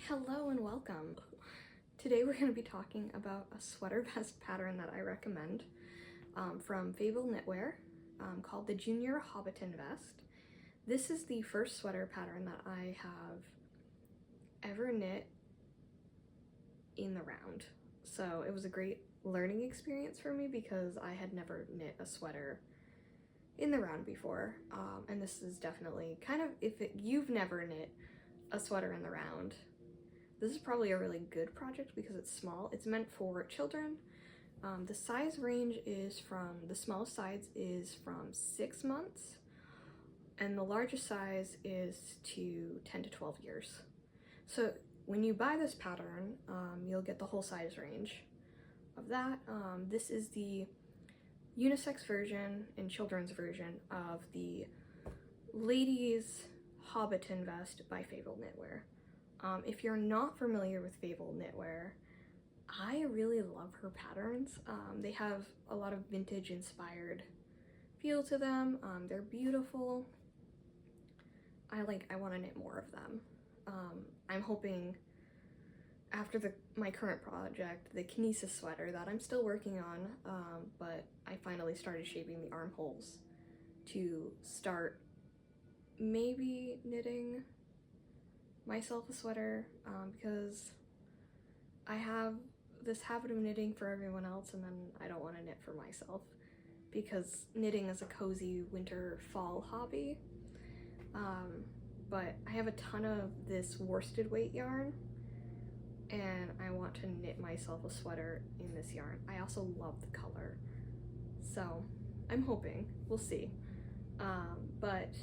Hello and welcome. Today we're going to be talking about a sweater vest pattern that I recommend from Fable Knitwear called the Junior Hobbiton Vest. This is the first sweater pattern that I have ever knit in the round. So it was a great learning experience for me because I had never knit a sweater in the round before. And this is definitely kind of, you've never knit a sweater in the round, this is probably a really good project because it's small. It's meant for children. The size range is the smallest size is from 6 months, and the largest size is to 10 to 12 years. So when you buy this pattern, you'll get the whole size range of that. This is the unisex version and children's version of the ladies Hobbiton vest by Fable Knitwear. If you're not familiar with Fable Knitwear, I really love her patterns. They have a lot of vintage inspired feel to them. They're beautiful. I want to knit more of them. I'm hoping after my current project, the Kinesis sweater that I'm still working on, but I finally started shaping the armholes to start maybe knitting myself a sweater because I have this habit of knitting for everyone else and then I don't want to knit for myself because knitting is a cozy winter fall hobby. But I have a ton of this worsted weight yarn and I want to knit myself a sweater in this yarn. I also love the color, so I'm hoping, we'll see. But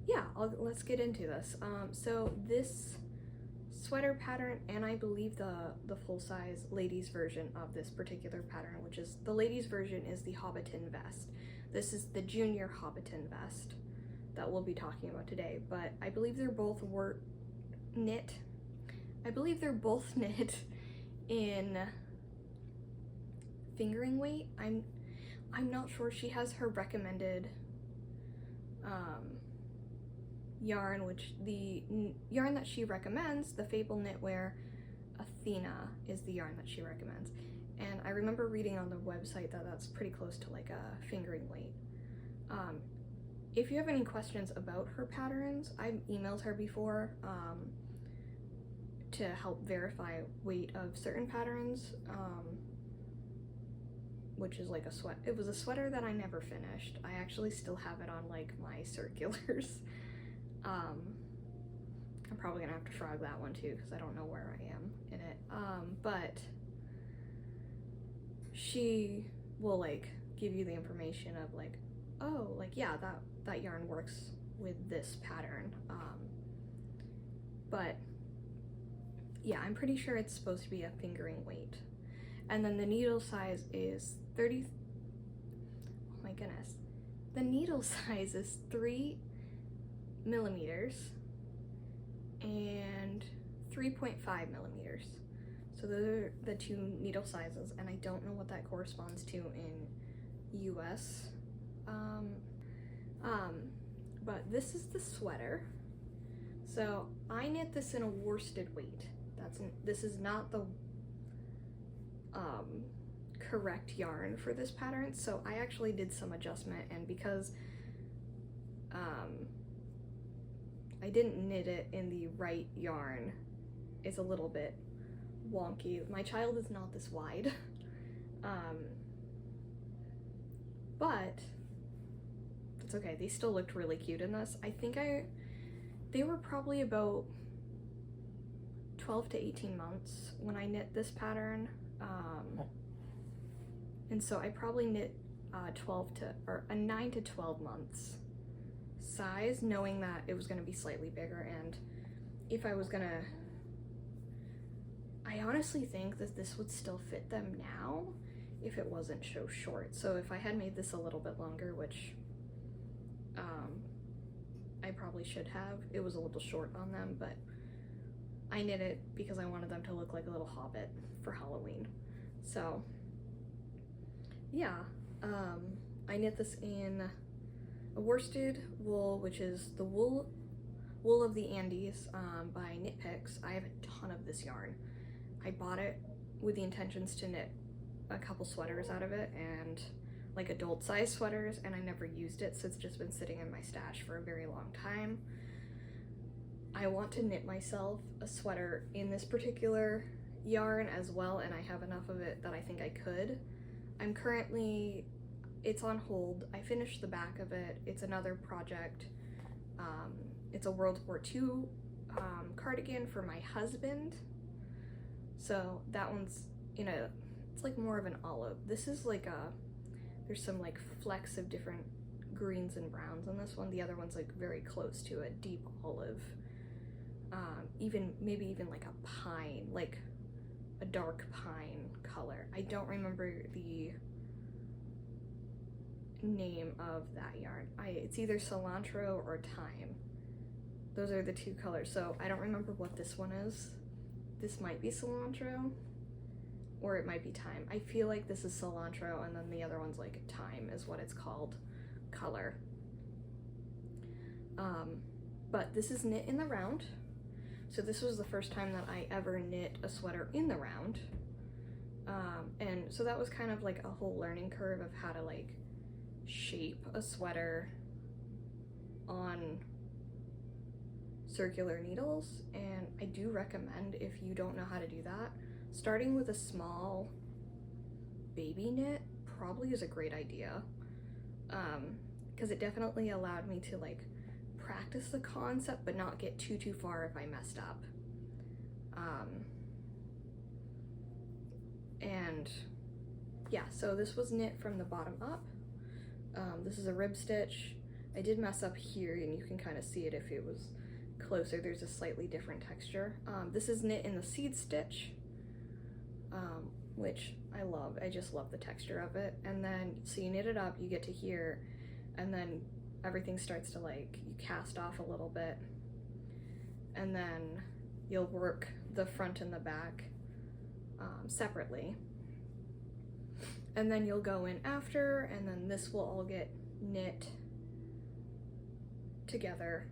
yeah, let's get into this. So this sweater pattern, and I believe the full-size ladies version of this particular pattern, which is the ladies version, is the Hobbiton vest. This is the Junior Hobbiton vest that we'll be talking about today, but I believe they're both knit. I believe they're both knit in fingering weight. I'm not sure. She has her recommended yarn, which the yarn that she recommends, the Fable Knitwear Athena, is the yarn that she recommends. And I remember reading on the website that that's pretty close to like a fingering weight. If you have any questions about her patterns, I've emailed her before to help verify weight of certain patterns, which is like it was a sweater that I never finished. I actually still have it on like my circulars. I'm probably gonna have to frog that one too because I don't know where I am in it. But she will like give you the information of like, oh, like yeah, that yarn works with this pattern. But yeah, I'm pretty sure it's supposed to be a fingering weight. And then the needle size is 30, oh my goodness. The needle size is 3 millimeters and 3.5 millimeters. So those are the two needle sizes, and I don't know what that corresponds to in US. But this is the sweater. So I knit this in a worsted weight. This is not the correct yarn for this pattern, so I actually did some adjustment, and because I didn't knit it in the right yarn, it's a little bit wonky. My child is not this wide, but it's okay. They still looked really cute in this. I think they were probably about 12 to 18 months when I knit this pattern, and so I probably knit 9 to 12 months size, knowing that it was going to be slightly bigger. And if I was gonna, I honestly think that this would still fit them now if it wasn't so short. So if I had made this a little bit longer, which I probably should have, it was a little short on them, but I knit it because I wanted them to look like a little hobbit for Halloween. So yeah, I knit this in a worsted wool, which is the wool Wool of the Andes by Knit Picks. I have a ton of this yarn. I bought it with the intentions to knit a couple sweaters out of it, and like adult size sweaters, and I never used it, so it's just been sitting in my stash for a very long time. I want to knit myself a sweater in this particular yarn as well, and I have enough of it that I think I could. I'm currently, it's on hold. I finished the back of it. It's another project. It's a World War II cardigan for my husband. So that one's in a, it's like more of an olive. This is like a, there's some like flecks of different greens and browns in this one. The other one's like very close to a deep olive. Maybe even like a pine, like a dark pine color. I don't remember the name of that yarn. It's either cilantro or thyme. Those are the two colors. So I don't remember what this one is. This might be cilantro, or it might be thyme. I feel like this is cilantro, and then the other one's like thyme is what it's called, color. But this is knit in the round. So this was the first time that I ever knit a sweater in the round. And so that was kind of like a whole learning curve of how to like shape a sweater on circular needles. And I do recommend, if you don't know how to do that, starting with a small baby knit probably is a great idea, because it definitely allowed me to like practice the concept but not get too far if I messed up. And yeah, so this was knit from the bottom up. This is a rib stitch. I did mess up here, and you can kind of see it if it was closer. There's a slightly different texture. This is knit in the seed stitch, which I love. I just love the texture of it. And then, so you knit it up, you get to here, and then everything starts to like, you cast off a little bit, and then you'll work the front and the back separately. And then you'll go in after, and then this will all get knit together.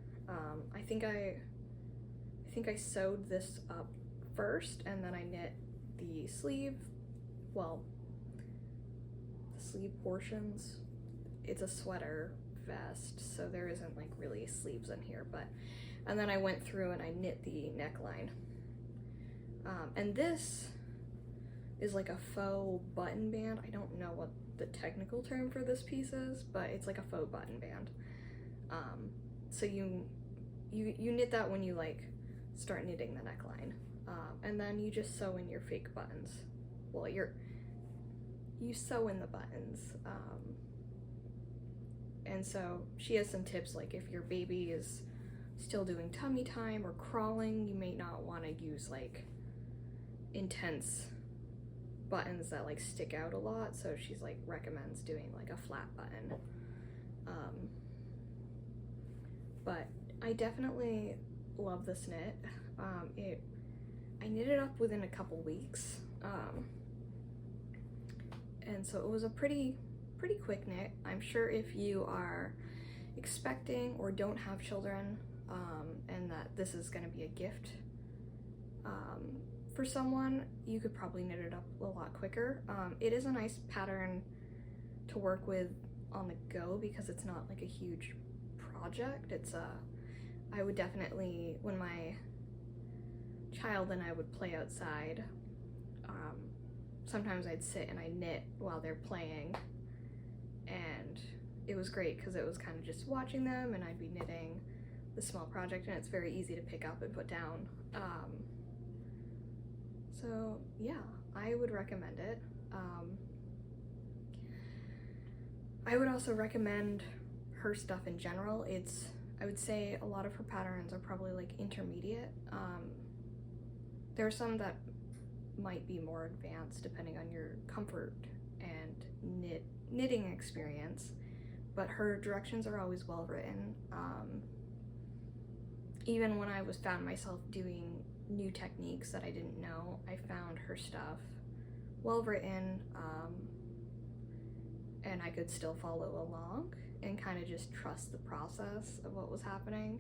I think I sewed this up first, and then I knit the sleeve, well, the sleeve portions. It's a sweater vest, so there isn't like really sleeves in here, but, and then I went through and I knit the neckline. And this is like a faux button band. I don't know what the technical term for this piece is, but it's like a faux button band. So you knit that when you like start knitting the neckline, and then you just sew in your fake buttons. Well, you sew in the buttons. And so she has some tips, like if your baby is still doing tummy time or crawling, you may not want to use like intense buttons that like stick out a lot. So she's like recommends doing like a flat button. But I definitely love this knit. I knit it up within a couple weeks, and so it was a pretty quick knit. I'm sure if you are expecting or don't have children, and that this is going to be a gift for someone, you could probably knit it up a lot quicker. It is a nice pattern to work with on the go because it's not like a huge project. I would definitely, when my child and I would play outside, sometimes I'd sit and I knit while they're playing, and it was great because it was kind of just watching them, and I'd be knitting the small project, and it's very easy to pick up and put down. So yeah, I would recommend it. I would also recommend her stuff in general. I would say a lot of her patterns are probably like intermediate. There are some that might be more advanced depending on your comfort and knitting experience, but her directions are always well written. Even when I found myself doing new techniques that I didn't know, I found her stuff well written, and I could still follow along and kind of just trust the process of what was happening.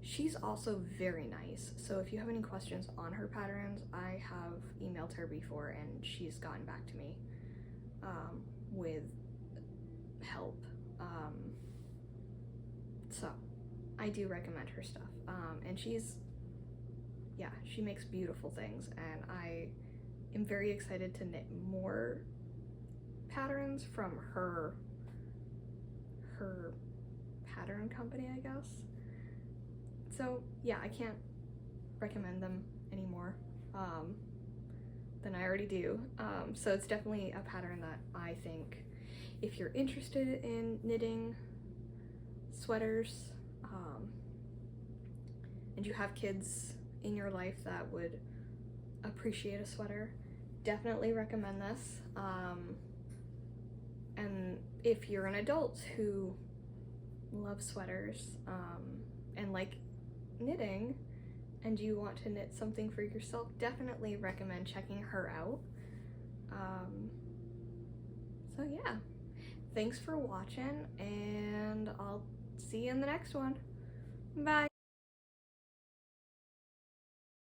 She's also very nice, so if you have any questions on her patterns, I have emailed her before and she's gotten back to me with help. So I do recommend her stuff. And she makes beautiful things, and I am very excited to knit more patterns from her pattern company, I guess. So yeah, I can't recommend them anymore than I already do. So it's definitely a pattern that I think if you're interested in knitting sweaters and you have kids in your life that would appreciate a sweater, definitely recommend this. And if you're an adult who loves sweaters and like knitting and you want to knit something for yourself, definitely recommend checking her out. So yeah, thanks for watching, and I'll see you in the next one. Bye.